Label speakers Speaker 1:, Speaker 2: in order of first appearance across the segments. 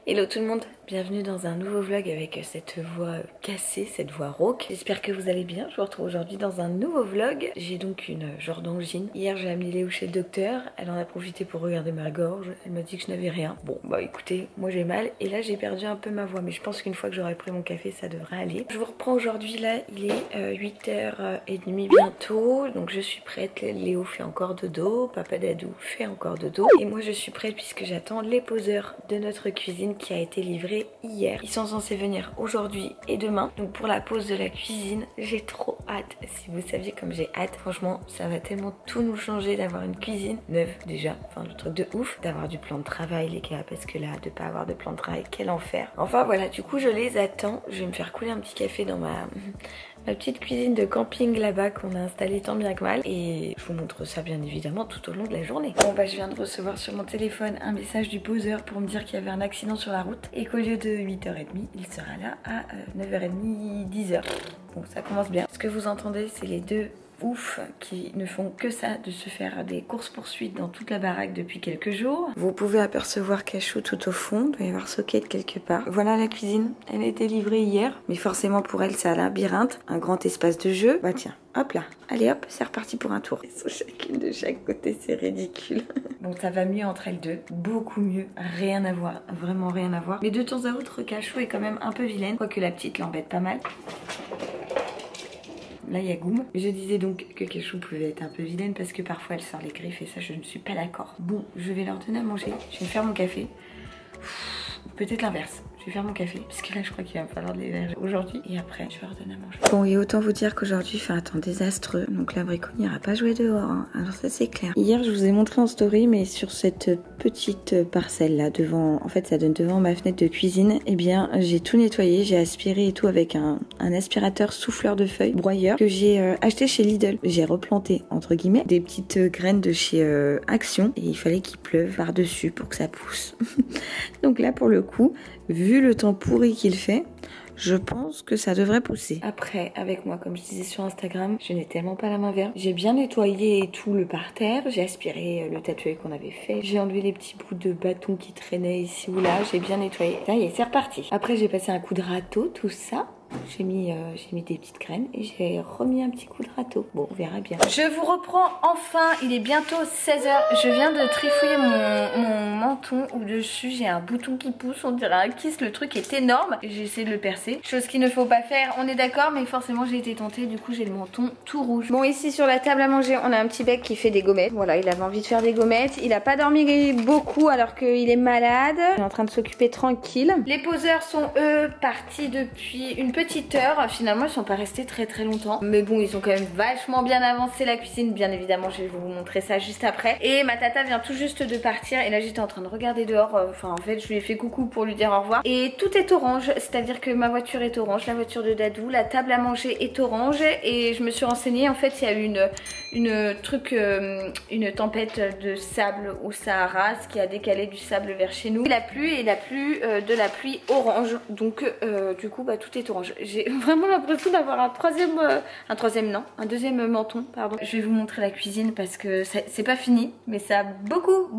Speaker 1: Hello tout le monde, bienvenue dans un nouveau vlog avec cette voix cassée, cette voix rauque. J'espère que vous allez bien, je vous retrouve aujourd'hui dans un nouveau vlog. J'ai donc une genre d'angine. Hier j'ai amené Léo chez le docteur, elle en a profité pour regarder ma gorge, elle m'a dit que je n'avais rien. Bon bah écoutez, moi j'ai mal et là j'ai perdu un peu ma voix, mais je pense qu'une fois que j'aurai pris mon café ça devrait aller. Je vous reprends aujourd'hui, là il est 8h30 bientôt, donc je suis prête. Léo fait encore dodo, papa Dadou fait encore dodo et moi je suis prête puisque j'attends les poseurs de notre cuisine qui a été livrée hier. Ils sont censés venir aujourd'hui et demain. Donc pour la pause de la cuisine, j'ai trop hâte. Si vous saviez comme j'ai hâte, franchement ça va tellement tout nous changer d'avoir une cuisine neuve déjà. Enfin le truc de ouf, d'avoir du plan de travail les gars, parce que là de pas avoir de plan de travail, quel enfer. Enfin voilà, du coup je les attends. Je vais me faire couler un petit café dans ma petite cuisine de camping là-bas qu'on a installée tant bien que mal, et je vous montre ça bien évidemment tout au long de la journée. Bon bah je viens de recevoir sur mon téléphone un message du poseur pour me dire qu'il y avait un accident sur la route et qu'au lieu de 8h30 il sera là à 9h30, 10h. Bon ça commence bien. Ce que vous entendez c'est les deux ouf qui ne font que ça, de se faire des courses poursuites dans toute la baraque depuis quelques jours. Vous pouvez apercevoir Cachou tout au fond, il doit y avoir Socket quelque part. Voilà la cuisine, elle a été livrée hier, mais forcément pour elle c'est un labyrinthe, un grand espace de jeu. Bah tiens, hop là, allez hop, c'est reparti pour un tour. Elles sont chacune de chaque côté, c'est ridicule. Bon ça va mieux entre elles deux, beaucoup mieux, rien à voir, vraiment rien à voir. Mais de temps à autre Cachou est quand même un peu vilaine, quoique la petite l'embête pas mal. Là il y a Goum. Je disais donc que Cachou pouvait être un peu vilaine parce que parfois elle sort les griffes et ça je ne suis pas d'accord. Bon, je vais leur donner à manger, je vais faire mon café. Peut-être l'inverse. Je vais faire mon café parce que là je crois qu'il va me falloir de l'héberger aujourd'hui et après je vais leur donner à manger. Bon, et autant vous dire qu'aujourd'hui il fait un temps désastreux, donc l'abricot n'ira pas jouer dehors hein. Alors ça c'est clair. Hier je vous ai montré en story, mais sur cette petite parcelle là devant, en fait ça donne devant ma fenêtre de cuisine, et bien j'ai tout nettoyé, j'ai aspiré et tout avec un aspirateur souffleur de feuilles broyeur que j'ai acheté chez Lidl. J'ai replanté entre guillemets des petites graines de chez Action et il fallait qu'il pleuve par dessus pour que ça pousse. Donc là pour le coup, vu le temps pourri qu'il fait, je pense que ça devrait pousser. Après, avec moi, comme je disais sur Instagram, je n'ai tellement pas la main verte. J'ai bien nettoyé tout le parterre, j'ai aspiré le tatouage qu'on avait fait, j'ai enlevé les petits bouts de bâton qui traînaient ici ou là, j'ai bien nettoyé. Ça y est, c'est reparti. Après, j'ai passé un coup de râteau, tout ça. J'ai mis des petites graines et j'ai remis un petit coup de râteau. Bon, on verra bien. Je vous reprends enfin, il est bientôt 16h. Je viens de trifouiller mon menton où dessus j'ai un bouton qui pousse, on dirait un kiss, le truc est énorme. J'ai essayé de le percer, chose qu'il ne faut pas faire, on est d'accord, mais forcément j'ai été tentée, du coup j'ai le menton tout rouge. Bon, ici sur la table à manger, on a un petit bec qui fait des gommettes. Voilà, il avait envie de faire des gommettes. Il a pas dormi beaucoup alors qu'il est malade. Il est en train de s'occuper tranquille. Les poseurs sont eux partis depuis une petite heure. Finalement ils sont pas restés très longtemps, mais bon ils ont quand même vachement bien avancé la cuisine. Bien évidemment je vais vous montrer ça juste après. Et ma tata vient tout juste de partir et là j'étais en train de regarder dehors. Enfin en fait je lui ai fait coucou pour lui dire au revoir. Et tout est orange, c'est à dire que ma voiture est orange, la voiture de Dadou, la table à manger est orange. Et je me suis renseignée, en fait il y a eu une tempête de sable au Sahara, ce qui a décalé du sable vers chez nous. La pluie et la pluie de la pluie orange, donc du coup bah tout est orange. J'ai vraiment l'impression d'avoir un deuxième menton, pardon. Je vais vous montrer la cuisine parce que c'est pas fini, mais ça a beaucoup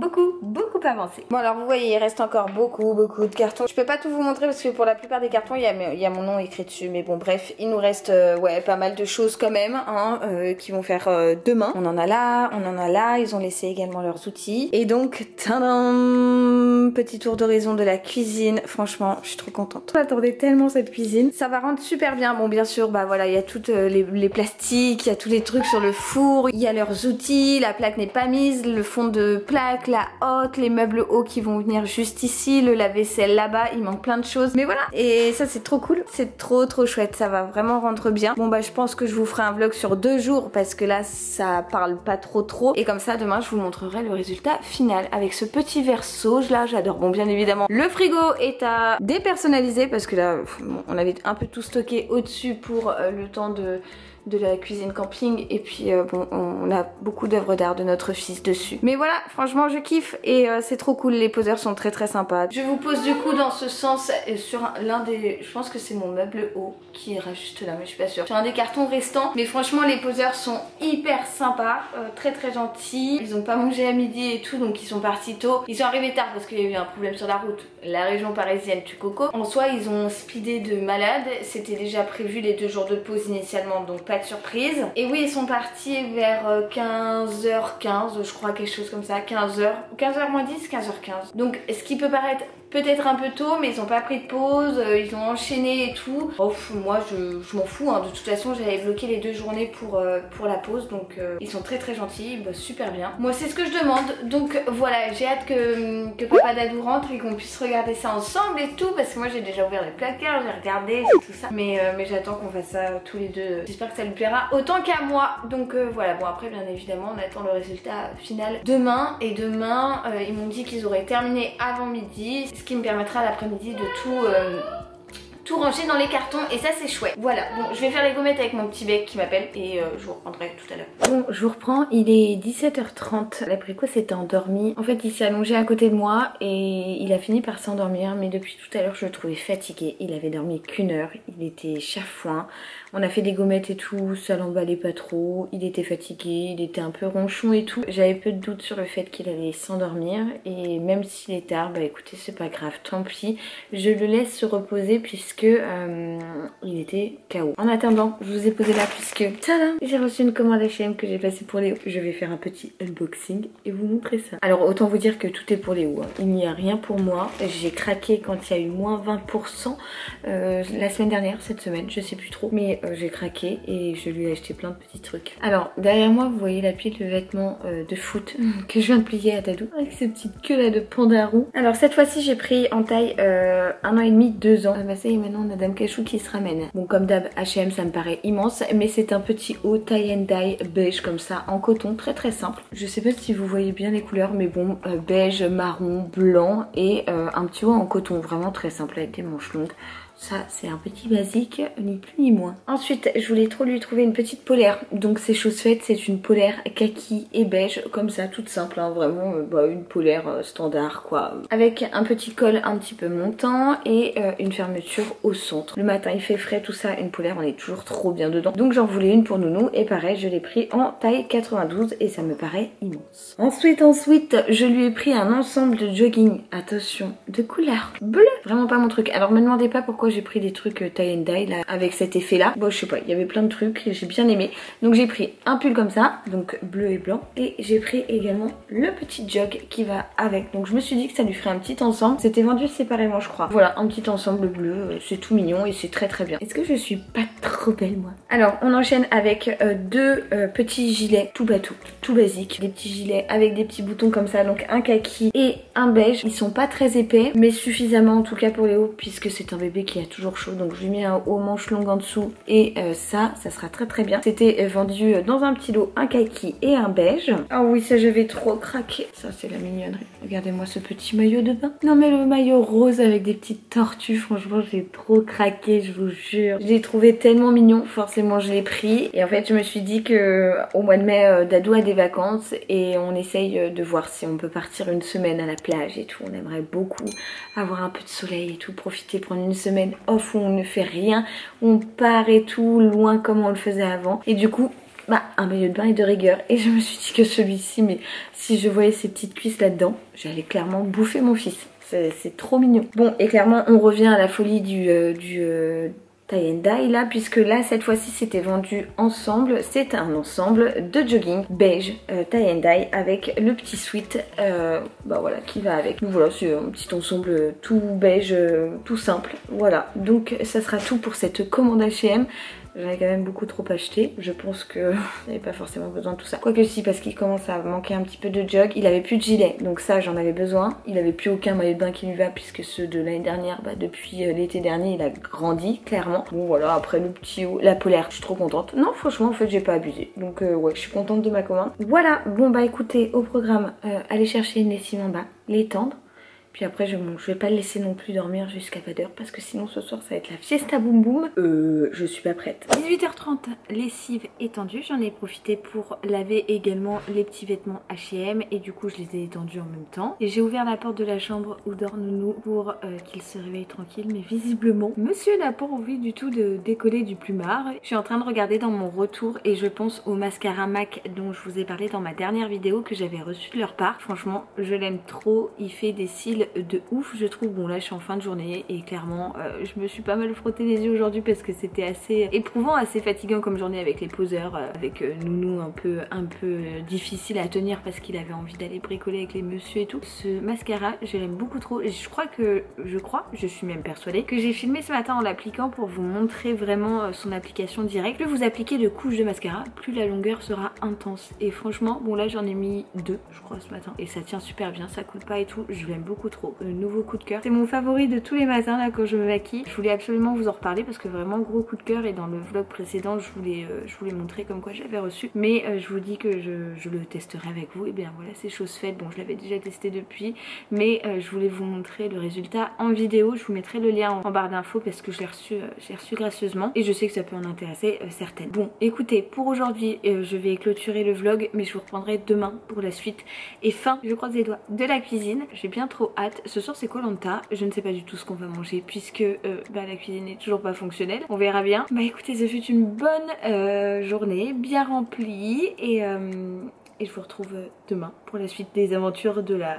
Speaker 1: avancé. Bon alors vous voyez, il reste encore beaucoup de cartons. Je peux pas tout vous montrer parce que pour la plupart des cartons il y a mon nom écrit dessus, mais bon bref, il nous reste ouais pas mal de choses quand même hein, qui vont faire demain. On en a là, ils ont laissé également leurs outils. Et donc, tadam, petit tour d'horizon de la cuisine. Franchement, je suis trop contente. J'attendais tellement cette cuisine. Ça va rendre super bien. Bon, bien sûr, bah voilà, il y a toutes les plastiques, il y a tous les trucs sur le four, il y a leurs outils, la plaque n'est pas mise, le fond de plaque, la hotte, les meubles hauts qui vont venir juste ici, le lave-vaisselle là-bas, il manque plein de choses. Mais voilà, et ça c'est trop cool, c'est trop chouette, ça va vraiment rendre bien. Bon bah je pense que je vous ferai un vlog sur 2 jours parce que là ça parle pas trop et comme ça demain je vous montrerai le résultat final avec ce petit verre sauge là, j'adore. Bon bien évidemment le frigo est à dépersonnaliser parce que là bon, on avait un peu tout stocké au dessus pour le temps de la cuisine camping et puis bon on a beaucoup d'œuvres d'art de notre fils dessus. Mais voilà, franchement je kiffe et c'est trop cool, les poseurs sont très sympas. Je vous pose du coup dans ce sens sur l'un des, je pense que c'est mon meuble haut qui ira juste là mais je suis pas sûre, sur un des cartons restants. Mais franchement les poseurs sont hyper sympas, très gentils. Ils ont pas mangé à midi et tout donc ils sont partis tôt. Ils sont arrivés tard parce qu'il y a eu un problème sur la route, la région parisienne tue coco. En soi ils ont speedé de malade, c'était déjà prévu les 2 jours de pause initialement donc pas de surprise. Et oui ils sont partis vers 15h15 je crois, quelque chose comme ça, 15h moins 10, 15h15. Donc ce qui peut paraître peut-être un peu tôt mais ils ont pas pris de pause, ils ont enchaîné et tout. Oh, moi je m'en fous hein. De toute façon j'avais bloqué les 2 journées pour la pause donc ils sont très gentils, ils bossent super bien. Moi c'est ce que je demande donc voilà, j'ai hâte que papa Dadou rentre et qu'on puisse regarder ça ensemble et tout parce que moi j'ai déjà ouvert les placards, j'ai regardé tout ça mais j'attends qu'on fasse ça tous les deux. J'espère que ça lui plaira autant qu'à moi donc voilà. Bon après bien évidemment on attend le résultat final demain et demain ils m'ont dit qu'ils auraient terminé avant midi, ce qui me permettra l'après-midi de tout ranger dans les cartons et ça c'est chouette. Voilà, bon je vais faire les gommettes avec mon petit bec qui m'appelle et je vous reprendrai tout à l'heure. Bon je vous reprends, il est 17h30, l'abricot s'était endormi. En fait il s'est allongé à côté de moi et il a fini par s'endormir mais depuis tout à l'heure je le trouvais fatigué. Il avait dormi qu'1 heure, il était chafouin. On a fait des gommettes et tout, ça l'emballait pas trop, il était fatigué, il était un peu ronchon et tout. J'avais peu de doute sur le fait qu'il allait s'endormir et même s'il est tard, bah écoutez c'est pas grave, tant pis. Je le laisse se reposer puisque il était KO. En attendant, je vous ai posé là puisque tadam, j'ai reçu une commande H&M que j'ai passée pour Léo. Je vais faire un petit unboxing et vous montrer ça. Alors autant vous dire que tout est pour Léo, hein. Il n'y a rien pour moi. J'ai craqué quand il y a eu moins 20% la semaine dernière, cette semaine, je sais plus trop. Mais j'ai craqué et je lui ai acheté plein de petits trucs. Alors derrière moi vous voyez la pile de vêtements de foot que je viens de plier à Dadou avec ces petites queues là de panda roux. Alors cette fois-ci j'ai pris en taille 1 an et demi, 2 ans. Ah bah ça y est, maintenant on a Dame Cachou qui se ramène. Bon comme d'hab H&M ça me paraît immense mais c'est un petit haut tie and dye beige comme ça en coton, très simple. Je sais pas si vous voyez bien les couleurs mais bon beige, marron, blanc et un petit haut en coton vraiment très simple avec des manches longues. Ça c'est un petit basique, ni plus ni moins. Ensuite je voulais trop lui trouver une petite polaire. Donc c'est chose faite, c'est une polaire kaki et beige comme ça, toute simple hein, vraiment une polaire standard quoi. Avec un petit col un petit peu montant et une fermeture au centre. Le matin il fait frais tout ça, une polaire on est toujours trop bien dedans. Donc j'en voulais une pour Nounou et pareil je l'ai pris en taille 92 et ça me paraît immense. Ensuite je lui ai pris un ensemble de jogging, attention, de couleur bleue. Vraiment pas mon truc. Alors me demandez pas pourquoi j'ai pris des trucs tie and dye là avec cet effet là. Bon je sais pas, il y avait plein de trucs et j'ai bien aimé. Donc j'ai pris un pull comme ça, donc bleu et blanc. Et j'ai pris également le petit jog qui va avec. Donc je me suis dit que ça lui ferait un petit ensemble. C'était vendu séparément je crois. Voilà, un petit ensemble bleu, c'est tout mignon et c'est très bien. Est-ce que je suis pas trop belle moi? Alors on enchaîne avec 2 petits gilets tout bateau, tout basique. Des petits gilets avec des petits boutons comme ça, donc un kaki et un beige. Ils sont pas très épais mais suffisamment en tout cas pour Léo puisque c'est un bébé qui a toujours chaud. Donc je lui mets un haut manche longue en dessous et ça sera très bien. C'était vendu dans un petit lot, un kaki et un beige. Ah oui ça j'avais trop craqué. Ça c'est la mignonnerie. Regardez-moi ce petit maillot de bain. Non mais le maillot rose avec des petites tortues, franchement j'ai trop craqué, je vous jure. Je l'ai trouvé tellement mignon, forcément je l'ai pris. Et en fait je me suis dit que au mois de mai Dadou a des vacances et on essaye de voir si on peut partir une semaine à la plage et tout. On aimerait beaucoup avoir un peu de soleil et tout, profiter, prendre une semaine off où on ne fait rien, on part et tout, loin comme on le faisait avant. Et du coup, un maillot de bain est de rigueur. Et je me suis dit que celui-ci, mais si je voyais ces petites cuisses là-dedans, j'allais clairement bouffer mon fils. C'est trop mignon. Bon, et clairement, on revient à la folie du tie and dye là, puisque là cette fois-ci c'était vendu ensemble. C'est un ensemble de jogging beige tie and dye avec le petit sweat voilà qui va avec. Donc voilà, c'est un petit ensemble tout beige, tout simple. Voilà, donc ça sera tout pour cette commande H&M. J'en ai quand même beaucoup trop acheté. Je pense que j'avais pas forcément besoin de tout ça. Quoique si, parce qu'il commence à manquer un petit peu de jog. Il avait plus de gilet, donc ça j'en avais besoin. Il avait plus aucun maillot de bain qui lui va, puisque ceux de l'année dernière, depuis l'été dernier, il a grandi clairement. Bon voilà, après le petit haut, la polaire, je suis trop contente. Non franchement en fait j'ai pas abusé. Donc ouais, je suis contente de ma commande. Voilà, bon bah écoutez, au programme, aller chercher une lessive en bas, l'étendre, Puis après je vais pas le laisser non plus dormir jusqu'à pas d'heure parce que sinon ce soir ça va être la fiesta boum boum. Je suis pas prête. 18h30, lessive étendue. J'en ai profité pour laver également les petits vêtements H&M et du coup je les ai étendus en même temps. Et j'ai ouvert la porte de la chambre où dort Nounou pour qu'il se réveille tranquille, mais visiblement monsieur n'a pas envie du tout de décoller du plumard. Je suis en train de regarder dans mon retour et je pense au mascara MAC dont je vous ai parlé dans ma dernière vidéo que j'avais reçu de leur part. Franchement je l'aime trop, il fait des cils de ouf je trouve. Bon là je suis en fin de journée et clairement je me suis pas mal frotté les yeux aujourd'hui parce que c'était assez éprouvant, assez fatigant comme journée avec les poseurs, avec Nounou un peu difficile à tenir parce qu'il avait envie d'aller bricoler avec les messieurs et tout. Ce mascara je l'aime beaucoup trop et je suis même persuadée que j'ai filmé ce matin en l'appliquant pour vous montrer vraiment son application directe. Plus vous appliquez de couches de mascara, plus la longueur sera intense et franchement bon là j'en ai mis 2 je crois ce matin et ça tient super bien, ça coule pas et tout, je l'aime beaucoup trop. Nouveau coup de cœur, c'est mon favori de tous les matins là quand je me maquille. Je voulais absolument vous en reparler parce que vraiment gros coup de cœur et dans le vlog précédent je voulais montrer comme quoi je l'avais reçu, mais je vous dis que je le testerai avec vous et bien voilà c'est chose faite. Bon je l'avais déjà testé depuis mais je voulais vous montrer le résultat en vidéo. Je vous mettrai le lien en barre d'infos parce que je l'ai reçu gracieusement et je sais que ça peut en intéresser certaines. Bon écoutez, pour aujourd'hui je vais clôturer le vlog mais je vous reprendrai demain pour la suite et fin, je croise les doigts, de la cuisine. J'ai bien trop hâte. Ce soir c'est Koh-Lanta, je ne sais pas du tout ce qu'on va manger puisque la cuisine n'est toujours pas fonctionnelle, on verra bien. Bah écoutez, ce fut une bonne journée bien remplie et je vous retrouve demain pour la suite des aventures de la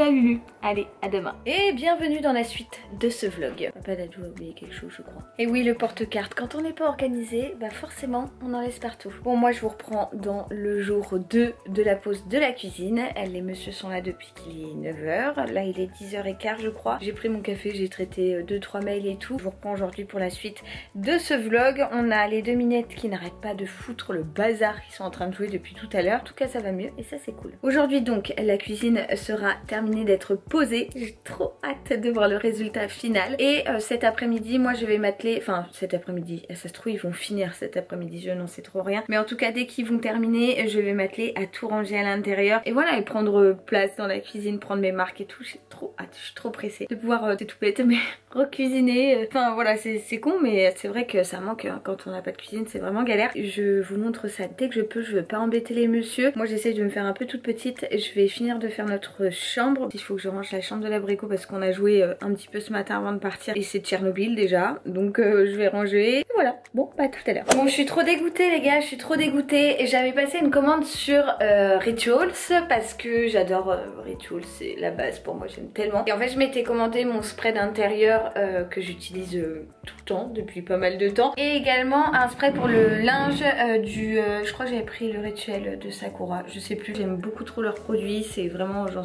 Speaker 1: Lulu. Allez, à demain. Et bienvenue dans la suite de ce vlog. Papa Dadou a oublié quelque chose je crois. Et oui, le porte-carte, quand on n'est pas organisé, bah forcément on en laisse partout. Bon moi je vous reprends dans le jour 2 de la pause de la cuisine. Les messieurs sont là depuis qu'il est 9h. Là il est 10h15 je crois. J'ai pris mon café, j'ai traité 2-3 mails et tout. Je vous reprends aujourd'hui pour la suite de ce vlog. On a les 2 minettes qui n'arrêtent pas de foutre le bazar. Ils sont en train de jouer depuis tout à l'heure. En tout cas ça va mieux et ça c'est cool. Aujourd'hui donc la cuisine sera terminée d'être posée. J'ai trop hâte de voir le résultat final. Et cet après-midi, moi je vais m'atteler, enfin cet après-midi, ça se trouve ils vont finir cet après-midi, je n'en sais trop rien. Mais en tout cas dès qu'ils vont terminer, je vais m'atteler à tout ranger à l'intérieur. Et voilà, et prendre place dans la cuisine, prendre mes marques et tout. J'ai trop hâte, je suis trop pressée de pouvoir, c'est tout bête, mais recuisiner. Enfin voilà, c'est con mais c'est vrai que ça manque hein, quand on n'a pas de cuisine, c'est vraiment galère. Je vous montre ça dès que je peux, je veux pas embêter les messieurs. Moi j'essaie de me faire un peu toute petite. Je vais finir de faire notre chambre. Il faut que je range la chambre de l'abricot parce qu'on a joué un petit peu ce matin avant de partir et c'est Tchernobyl déjà, donc je vais ranger. Et voilà, bon bah tout à l'heure. Bon je suis trop dégoûtée les gars, je suis trop dégoûtée. J'avais passé une commande sur Rituals parce que j'adore Rituals, c'est la base pour moi, j'aime tellement. Et en fait je m'étais commandé mon spray d'intérieur que j'utilise tout le temps, depuis pas mal de temps. Et également un spray pour le linge je crois que j'avais pris le Rituel de Sakura, je sais plus, j'aime beaucoup trop leurs produits, c'est vraiment, je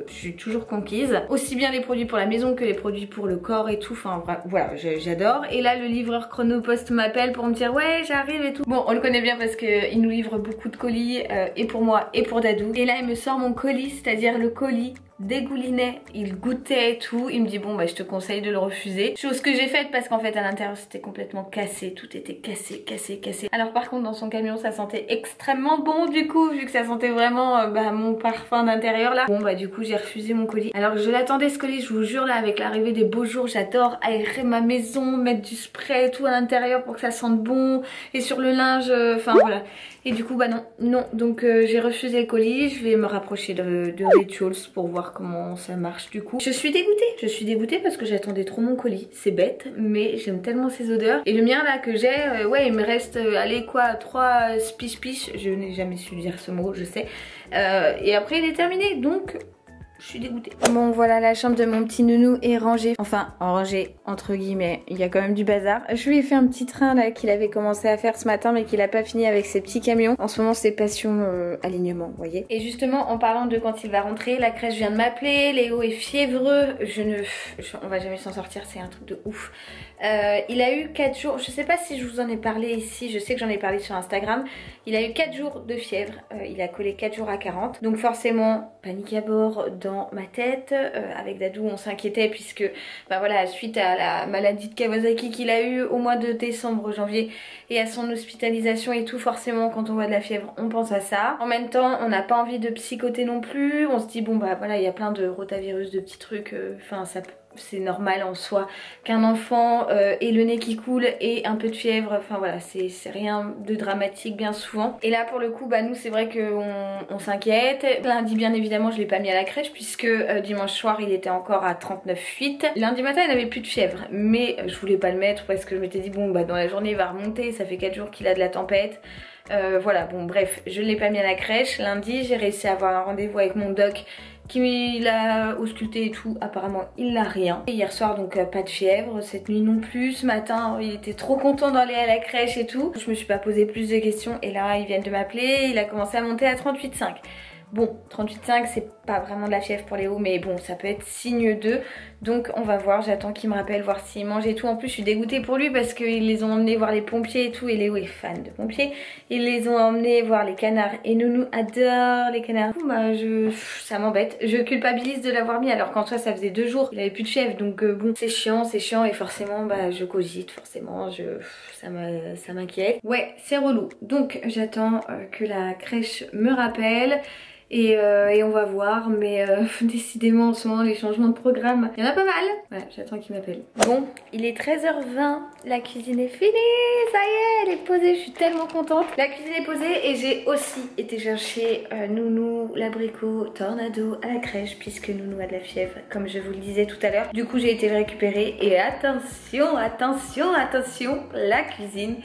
Speaker 1: suis toujours conquise. Aussi bien les produits pour la maison que les produits pour le corps et tout, enfin voilà, j'adore. Et là le livreur Chronopost m'appelle pour me dire ouais j'arrive et tout. Bon on le connaît bien parce qu'il nous livre beaucoup de colis et pour moi et pour Dadou. Et là il me sort mon colis, c'est-à-dire le colis dégoulinait, il goûtait et tout. Il me dit bon bah je te conseille de le refuser. Chose que j'ai faite parce qu'en fait à l'intérieur c'était complètement cassé, tout était cassé. Alors par contre dans son camion ça sentait extrêmement bon du coup, vu que ça sentait vraiment mon parfum d'intérieur là. Bon bah du coup j'ai refusé mon colis. Alors je l'attendais ce colis, je vous jure là, avec l'arrivée des beaux jours, j'adore aérer ma maison, mettre du spray et tout à l'intérieur pour que ça sente bon, et sur le linge, enfin voilà. Et du coup bah non, donc j'ai refusé le colis. Je vais me rapprocher de Rituals pour voir comment ça marche du coup. Je suis dégoûtée parce que j'attendais trop mon colis, c'est bête mais j'aime tellement ces odeurs. Et le mien là que j'ai, ouais il me reste allez quoi 3 spiche, je n'ai jamais su dire ce mot je sais, et après il est terminé donc je suis dégoûtée. Bon voilà, la chambre de mon petit nounou est rangée. Enfin rangée entre guillemets, il y a quand même du bazar. Je lui ai fait un petit train là qu'il avait commencé à faire ce matin mais qu'il a pas fini avec ses petits camions. En ce moment c'est passion alignement, vous voyez. Et justement en parlant de quand il va rentrer, la crèche vient de m'appeler, Léo est fiévreux, on va jamais s'en sortir, c'est un truc de ouf. Il a eu 4 jours, je sais pas si je vous en ai parlé ici, je sais que j'en ai parlé sur Instagram. Il a eu 4 jours de fièvre, il a collé 4 jours à 40. Donc forcément panique à bord, dans ma tête. Avec Dadou on s'inquiétait puisque bah voilà, suite à la maladie de Kawasaki qu'il a eu au mois de décembre, janvier et à son hospitalisation et tout, forcément quand on voit de la fièvre on pense à ça. En même temps on n'a pas envie de psychoter non plus, on se dit bon bah voilà, il y a plein de rotavirus, de petits trucs, enfin ça peut, c'est normal en soi qu'un enfant ait le nez qui coule et un peu de fièvre, enfin voilà, c'est rien de dramatique bien souvent. Et là pour le coup bah nous c'est vrai qu'on s'inquiète. Lundi bien évidemment je l'ai pas mis à la crèche puisque dimanche soir il était encore à 39,8. Lundi matin il n'avait plus de fièvre, mais je voulais pas le mettre parce que je m'étais dit bon bah dans la journée il va remonter, ça fait 4 jours qu'il a de la tempête. Voilà, bon bref, je ne l'ai pas mis à la crèche. Lundi j'ai réussi à avoir un rendez-vous avec mon doc qui l'a ausculté et tout, apparemment il n'a rien. Et hier soir donc pas de fièvre, cette nuit non plus, ce matin il était trop content d'aller à la crèche et tout. Je me suis pas posé plus de questions et là ils viennent de m'appeler, il a commencé à monter à 38,5. Bon, 38,5 c'est pas vraiment de la fièvre pour Léo, mais bon ça peut être signe d'eux. Donc on va voir, j'attends qu'il me rappelle, voir s'il mange et tout. En plus je suis dégoûtée pour lui parce qu'ils les ont emmenés voir les pompiers et tout. Et Léo est fan de pompiers. Ils les ont emmenés voir les canards et Nounou adore les canards. Bah, ça m'embête, je culpabilise de l'avoir mis alors qu'en soi ça faisait 2 jours, il avait plus de fièvre. Donc bon c'est chiant et forcément bah je cogite, forcément ça m'inquiète. Ouais c'est relou, donc j'attends que la crèche me rappelle. Et on va voir, mais décidément en ce moment les changements de programme, il y en a pas mal. Ouais, j'attends qu'il m'appelle. Bon, il est 13h20, la cuisine est finie, ça y est, elle est posée, je suis tellement contente. La cuisine est posée et j'ai aussi été chercher Nounou, l'abricot, Tornado à la crèche puisque Nounou a de la fièvre, comme je vous le disais tout à l'heure. Du coup j'ai été le récupérer et attention, attention, attention, la cuisine.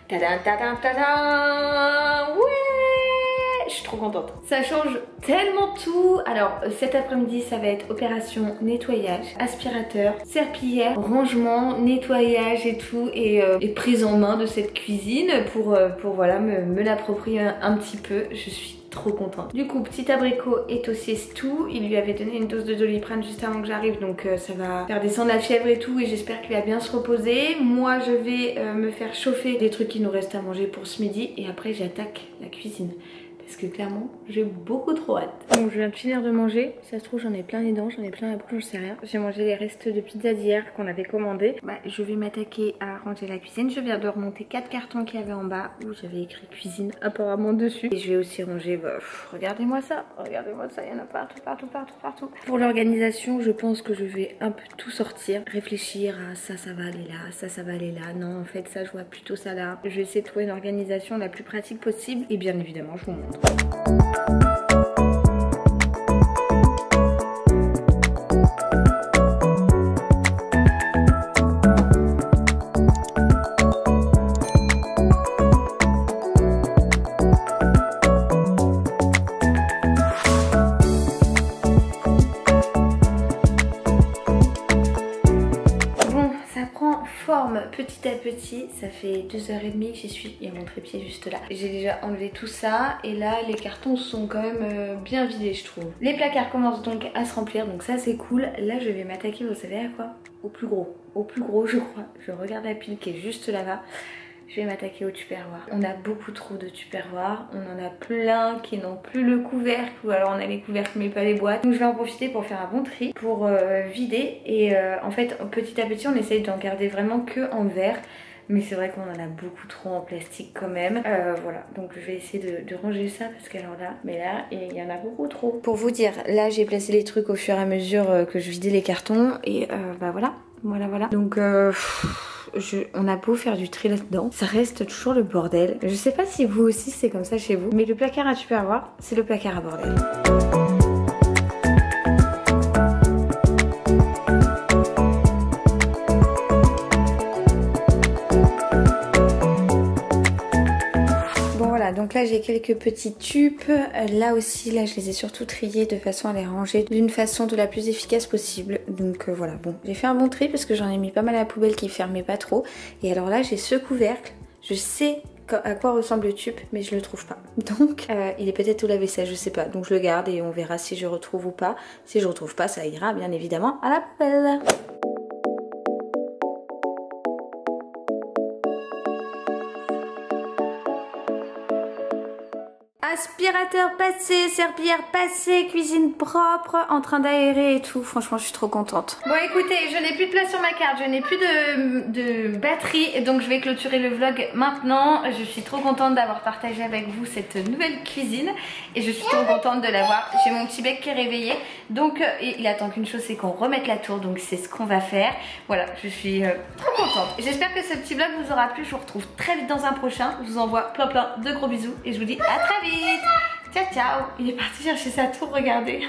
Speaker 1: Tadam, tadam, tadam, ouais, je suis trop contente. Ça change tellement tout. Alors cet après-midi ça va être opération nettoyage, aspirateur, serpillière, rangement, nettoyage et tout, et prise en main de cette cuisine pour voilà me l'approprier un petit peu. Je suis trop contente. Du coup petit abricot est au siestou, il lui avait donné une dose de Doliprane juste avant que j'arrive, donc ça va faire descendre la fièvre et tout, et j'espère qu'il va bien se reposer. Moi je vais me faire chauffer des trucs qui nous restent à manger pour ce midi et après j'attaque la cuisine. Parce que clairement j'ai beaucoup trop hâte. Bon je viens de finir de manger, si ça se trouve j'en ai plein les dents, j'en ai plein la bouche, je sais rien. J'ai mangé les restes de pizza d'hier qu'on avait commandé. Bah, je vais m'attaquer à ranger la cuisine. Je viens de remonter 4 cartons qu'il y avait en bas où j'avais écrit cuisine apparemment dessus. Et je vais aussi ranger, regardez-moi ça, il y en a partout, partout, partout, partout. Pour l'organisation je pense que je vais un peu tout sortir, réfléchir à ça, ça va aller là, ça va aller là. Non en fait ça je vois plutôt ça là. Je vais essayer de trouver une organisation la plus pratique possible et bien évidemment je vous montre. Petit à petit, ça fait 2h30 que j'y suis, il y a mon trépied juste là. J'ai déjà enlevé tout ça et là les cartons sont quand même bien vidés je trouve. Les placards commencent donc à se remplir, donc ça c'est cool. Là je vais m'attaquer, vous savez à quoi? Au plus gros je crois. Je regarde la pile qui est juste là-bas. Je vais m'attaquer au tupperware. On a beaucoup trop de tupperware, on en a plein qui n'ont plus le couvercle, ou alors on a les couvercles mais pas les boîtes. Donc je vais en profiter pour faire un bon tri, pour vider. Et en fait petit à petit on essaye d'en garder vraiment que en verre. Mais c'est vrai qu'on en a beaucoup trop en plastique quand même. Voilà, donc je vais essayer de ranger ça parce qu'alors là, mais là, il y en a beaucoup trop. Pour vous dire, là j'ai placé les trucs au fur et à mesure que je vidais les cartons. Et bah voilà. Donc on a beau faire du tri là-dedans, ça reste toujours le bordel. Je sais pas si vous aussi c'est comme ça chez vous, mais le placard à tupperware, c'est le placard à bordel. Donc là j'ai quelques petits tubes, là aussi là je les ai surtout triés de façon à les ranger d'une façon de la plus efficace possible. Donc voilà, bon j'ai fait un bon tri parce que j'en ai mis pas mal à la poubelle qui fermait pas trop. Et alors là j'ai ce couvercle, je sais à quoi ressemble le tube mais je le trouve pas. Donc il est peut-être au lave-vaisselle, je sais pas. Donc je le garde et on verra si je retrouve ou pas. Si je retrouve pas ça ira bien évidemment à la poubelle.
Speaker 2: Aspirateur passé, serpillière passée, cuisine propre, en train d'aérer et tout. Franchement, je suis trop contente. Bon, écoutez, je n'ai plus de place sur ma carte, je n'ai plus de batterie, donc je vais clôturer le vlog maintenant. Je suis trop contente d'avoir partagé avec vous cette nouvelle cuisine et je suis trop contente de l'avoir. J'ai mon petit bec qui est réveillé, donc il attend qu'une chose, c'est qu'on remette la tour, donc c'est ce qu'on va faire. Voilà, je suis trop contente. J'espère que ce petit vlog vous aura plu. Je vous retrouve très vite dans un prochain. Je vous envoie plein de gros bisous et je vous dis à très vite. Ciao ciao. Il est parti chercher sa tour, regardez.